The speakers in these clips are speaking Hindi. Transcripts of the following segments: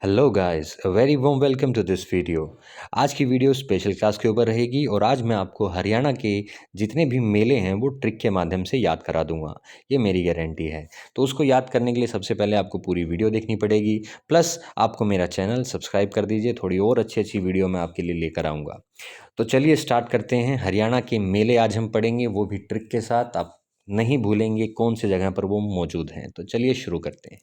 Hello guys, a very warm welcome to this video. आज की वीडियो स्पेशल क्लास के ऊपर रहेगी और आज मैं आपको हरियाणा के जितने भी मेले हैं वो ट्रिक के माध्यम से याद करा दूंगा। ये मेरी गारंटी है। तो उसको याद करने के लिए सबसे पहले आपको पूरी वीडियो देखनी पड़ेगी, प्लस आपको मेरा चैनल सब्सक्राइब कर दीजिए। थोड़ी और अच्छी अच्छी वीडियो मैं आपके लिए लेकर आऊँगा। तो चलिए स्टार्ट करते हैं। हरियाणा के मेले आज हम पढ़ेंगे, वो भी ट्रिक के साथ। आप नहीं भूलेंगे कौन सी जगह पर वो मौजूद हैं। तो चलिए शुरू करते हैं।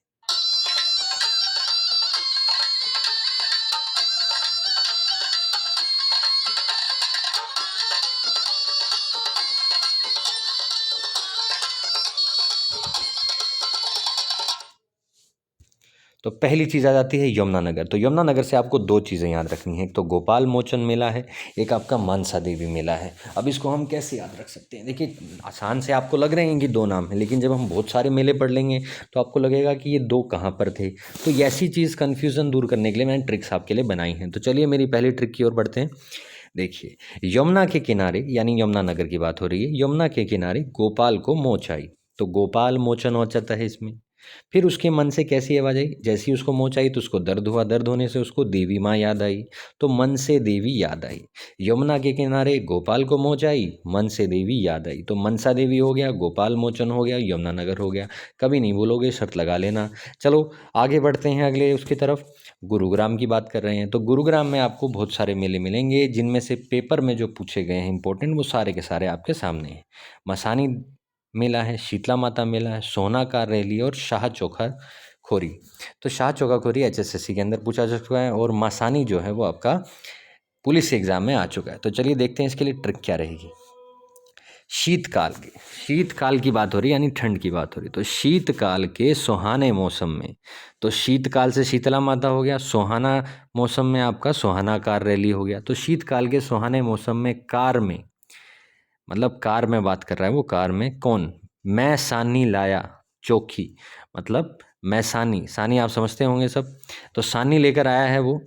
तो पहली चीज़ आ जाती है यमुनानगर। तो यमुनानगर से आपको दो चीज़ें याद रखनी है। एक तो गोपाल मोचन मेला है, एक आपका मनसा देवी मेला है। अब इसको हम कैसे याद रख सकते हैं? देखिए, आसान से आपको लग रहे हैं कि दो नाम हैं, लेकिन जब हम बहुत सारे मेले पढ़ लेंगे तो आपको लगेगा कि ये दो कहाँ पर थे। तो ऐसी चीज़ कन्फ्यूज़न दूर करने के लिए मैंने ट्रिक्स आपके लिए बनाई हैं। तो चलिए मेरी पहली ट्रिक की ओर बढ़ते हैं। देखिए, यमुना के किनारे यानी यमुनानगर की बात हो रही है, यमुना के किनारे गोपाल को मोच आई, तो गोपाल मोचन हो जाता है इसमें। फिर उसके मन से कैसी आवाज आई? जैसे ही उसको मोच आई तो उसको दर्द हुआ, दर्द होने से उसको देवी माँ याद आई, तो मन से देवी याद आई। यमुना के किनारे गोपाल को मोच आई, मन से देवी याद आई, तो मनसा देवी हो गया, गोपाल मोचन हो गया, यमुनानगर हो गया। कभी नहीं भूलोगे, शर्त लगा लेना। चलो आगे बढ़ते हैं अगले उसकी तरफ। गुरुग्राम की बात कर रहे हैं, तो गुरुग्राम में आपको बहुत सारे मेले मिलेंगे, जिनमें से पेपर में जो पूछे गए हैं इंपॉर्टेंट, वो सारे के सारे आपके सामने हैं। मसानी मेला है, शीतला माता मेला है, सोना का रैली और शाह चोखा खोरी। तो शाह चोखा खोरी एचएसएससी के अंदर पूछा जा चुका है, और मसानी जो है वो आपका पुलिस एग्जाम में आ चुका है। तो चलिए देखते हैं इसके लिए ट्रिक क्या रहेगी। शीतकाल की बात हो रही है, यानी ठंड की बात हो रही है। तो शीतकाल के सुहाने मौसम में, तो शीतकाल से शीतला माता हो गया, सुहाना मौसम में आपका सुहाना कार रैली हो गया। तो शीतकाल के सुहाने मौसम में कार में, मतलब कार में बात कर रहा है वो, कार में कौन? मैं सानी लाया चोखी, मतलब मैं सानी, सानी आप समझते होंगे सब। तो सानी लेकर आया है वो,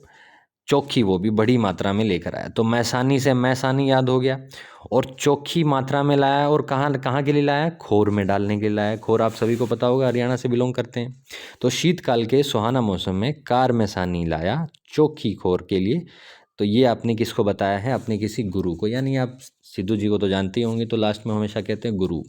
चोखी वो भी बड़ी मात्रा में लेकर आया। तो मैसानी से मैसानी याद हो गया, और चोखी मात्रा में लाया, और कहाँ कहाँ के लिए लाया? खोर में डालने के लिए लाया। खोर आप सभी को पता होगा, हरियाणा से बिलोंग करते हैं। तो शीतकाल के सुहाना मौसम में कार में सानी लाया चोखी खोर के लिए। तो ये आपने किसको बताया है? अपने किसी गुरु को, यानी आप सिद्धू जी को तो जानते ही होंगे, तो लास्ट में हमेशा कहते हैं गुरु।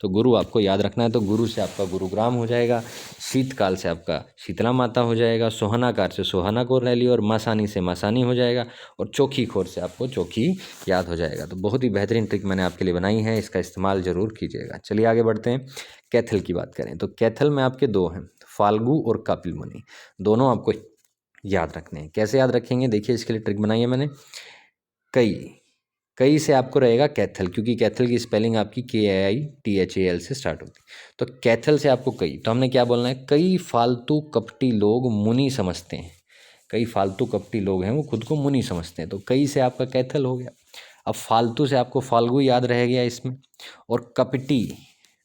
तो गुरु आपको याद रखना है। तो गुरु से आपका गुरुग्राम हो जाएगा, शीतकाल से आपका शीतला माता हो जाएगा, सोहनाकार से सोहाना कोर रैली, और मसानी से मसानी हो जाएगा, और चोखी खोर से आपको चोखी याद हो जाएगा। तो बहुत ही बेहतरीन ट्रिक मैंने आपके लिए बनाई है, इसका इस्तेमाल जरूर कीजिएगा। चलिए आगे बढ़ते हैं। कैथल की बात करें तो कैथल में आपके दो हैं, फाल्गु और कपिल मुनि। दोनों आपको याद रखने हैं। कैसे याद रखेंगे? देखिए, इसके लिए ट्रिक बनाई है मैंने। कई, कई से आपको रहेगा कैथल, क्योंकि कैथल की स्पेलिंग आपकी KAITHAL से स्टार्ट होती है। तो कैथल से आपको कई, तो हमने क्या बोलना है? कई फालतू कपटी लोग मुनि समझते हैं। कई फालतू कपटी लोग हैं वो खुद को मुनि समझते हैं। तो कई से आपका कैथल हो गया। अब फालतू से आपको फाल्गु याद रह गया इसमें, और कपटी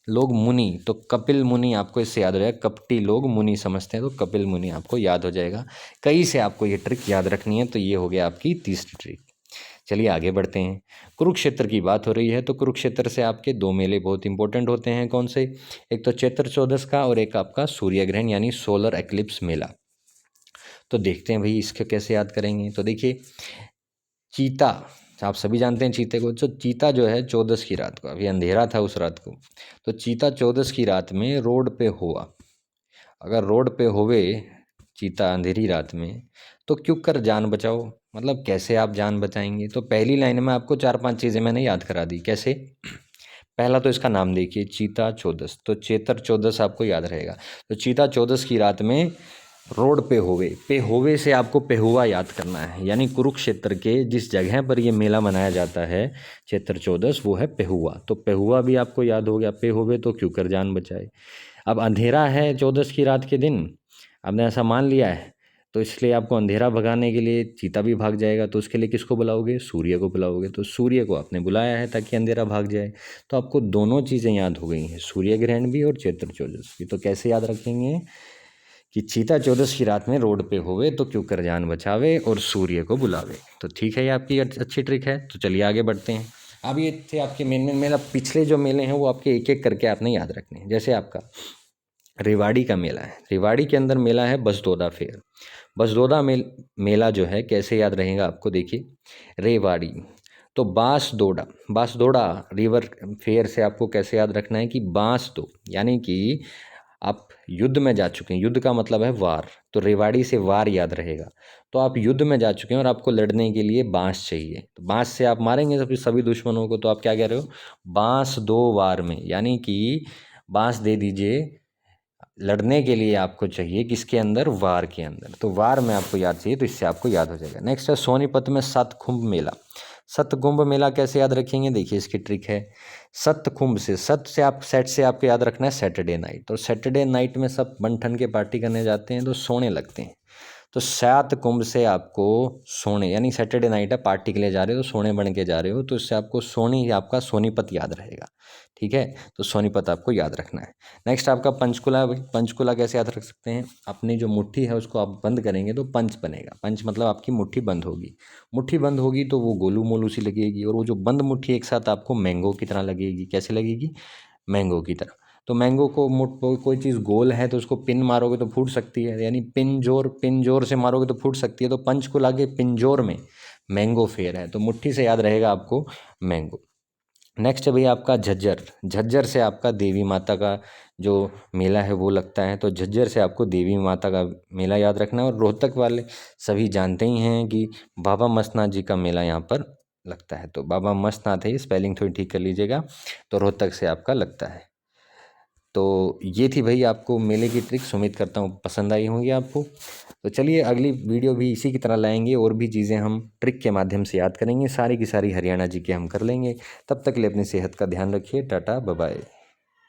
लोग मुनि, तो कपिल मुनि आपको इससे याद हो जाएगा। कपटी लोग मुनि समझते हैं, तो कपिल मुनि आपको याद हो जाएगा। कई से आपको ये ट्रिक याद रखनी है। तो ये हो गया आपकी तीसरी ट्रिक। चलिए आगे बढ़ते हैं। कुरुक्षेत्र की बात हो रही है, तो कुरुक्षेत्र से आपके दो मेले बहुत इंपॉर्टेंट होते हैं। कौन से? एक तो चैत्र चौदस का, और एक आपका सूर्य ग्रहण यानी सोलर एक्लिप्स मेला। तो देखते हैं भाई इसको कैसे याद करेंगे। तो देखिए, चीता, आप सभी जानते हैं चीते को। तो चीता जो है चौदस की रात को, अभी अंधेरा था उस रात को, तो चीता चौदस की रात में रोड पे हुआ। अगर रोड पे होवे चीता अंधेरी रात में, तो क्यों कर जान बचाओ, मतलब कैसे आप जान बचाएंगे? तो पहली लाइन में आपको चार पांच चीज़ें मैंने याद करा दी। कैसे? पहला तो इसका नाम देखिए, चीता चौदस, तो चेतर चौदस आपको याद रहेगा। तो चीता चौदस की रात में रोड पे होवे से आपको पेहुआ याद करना है, यानी कुरुक्षेत्र के जिस जगह पर ये मेला मनाया जाता है चैत्र चौदस, वो है पेहुआ। तो पेहुआ भी आपको याद हो गया। पे होवे तो क्यों कर जान बचाए। अब अंधेरा है चौदस की रात के दिन, आपने ऐसा मान लिया है, तो इसलिए आपको अंधेरा भगाने के लिए चीता भी भाग जाएगा। तो उसके लिए किसको बुलाओगे? सूर्य को बुलाओगे। तो सूर्य को आपने बुलाया है ताकि अंधेरा भाग जाए। तो आपको दोनों चीज़ें याद हो गई हैं, सूर्य ग्रहण भी और चैत्र चौदस भी। तो कैसे याद रखेंगे कि चीता चौदस की रात में रोड पे होवे तो क्यों कर जान बचावे, और सूर्य को बुलावे। तो ठीक है, ये आपकी अच्छी ट्रिक है। तो चलिए आगे बढ़ते हैं। अब ये थे आपके मेन मेला। पिछले जो मेले हैं वो आपके एक एक करके आपने याद रखने हैं। जैसे आपका रेवाड़ी का मेला है। रेवाड़ी के अंदर मेला है बसदोदा फेयर। बसदोदा मेला जो है कैसे याद रहेगा आपको, देखिए रेवाड़ी तो बांसदोड़ा, बांसदोड़ा रिवर फेयर से आपको कैसे याद रखना है कि बांस दो, यानी कि आप युद्ध में जा चुके हैं, युद्ध का मतलब है वार, तो रेवाड़ी से वार याद रहेगा। तो आप युद्ध में जा चुके हैं और आपको लड़ने के लिए बांस चाहिए, तो बांस से आप मारेंगे सभी दुश्मनों को, तो आप क्या कह रहे हो, बांस दो वार में, यानी कि बांस दे दीजिए लड़ने के लिए आपको चाहिए किसके अंदर, वार के अंदर, तो वार में आपको याद चाहिए, तो इससे आपको याद हो जाएगा। नेक्स्ट है सोनीपत में सतकुंभ मेला। सतकुंभ मेला कैसे याद रखेंगे, देखिए इसकी ट्रिक है, सतकुंभ से, सत से आप सेट से आपको याद रखना है सैटरडे नाइट, तो सैटरडे नाइट में सब बन ठन के पार्टी करने जाते हैं तो सोने लगते हैं, तो सात कुंभ से आपको सोने, यानी सैटरडे नाइट है, पार्टी के लिए जा रहे हो तो सोने बन के जा रहे हो, तो इससे आपको सोनी, आपका सोनीपत याद रहेगा। ठीक है, तो सोनीपत आपको याद रखना है। नेक्स्ट आपका पंचकुला। भाई पंचकुला कैसे याद रख सकते हैं, अपनी जो मुट्ठी है उसको आप बंद करेंगे तो पंच बनेगा, पंच मतलब आपकी मुट्ठी बंद होगी, मुट्ठी बंद होगी तो वो गोलू मोलू सी लगेगी, और वो जो बंद मुट्ठी एक साथ आपको मैंगो की तरह लगेगी, कैसे लगेगी, मैंगो की तरह। तो मैंगो को कोई चीज़ गोल है तो उसको पिन मारोगे तो फूट सकती है, यानी पिन जोर से मारोगे तो फूट सकती है, तो पंचकुला के पिंजोर में मैंगो फेयर है, तो मुट्ठी से याद रहेगा आपको मैंगो। नेक्स्ट है भैया आपका झज्जर। झज्जर से आपका देवी माता का जो मेला है वो लगता है, तो झज्जर से आपको देवी माता का मेला याद रखना है। और रोहतक वाले सभी जानते ही हैं कि बाबा मस्तनाथ जी का मेला यहाँ पर लगता है, तो बाबा मस्तनाथ है, स्पेलिंग थोड़ी ठीक कर लीजिएगा, तो रोहतक से आपका लगता है। तो ये थी भाई आपको मेले की ट्रिक्स, उम्मीद करता हूँ पसंद आई होंगी आपको। तो चलिए अगली वीडियो भी इसी की तरह लाएंगे, और भी चीज़ें हम ट्रिक के माध्यम से याद करेंगे, सारी की सारी हरियाणा जी के हम कर लेंगे। तब तक के लिए अपनी सेहत का ध्यान रखिए, टाटा बाय बाय।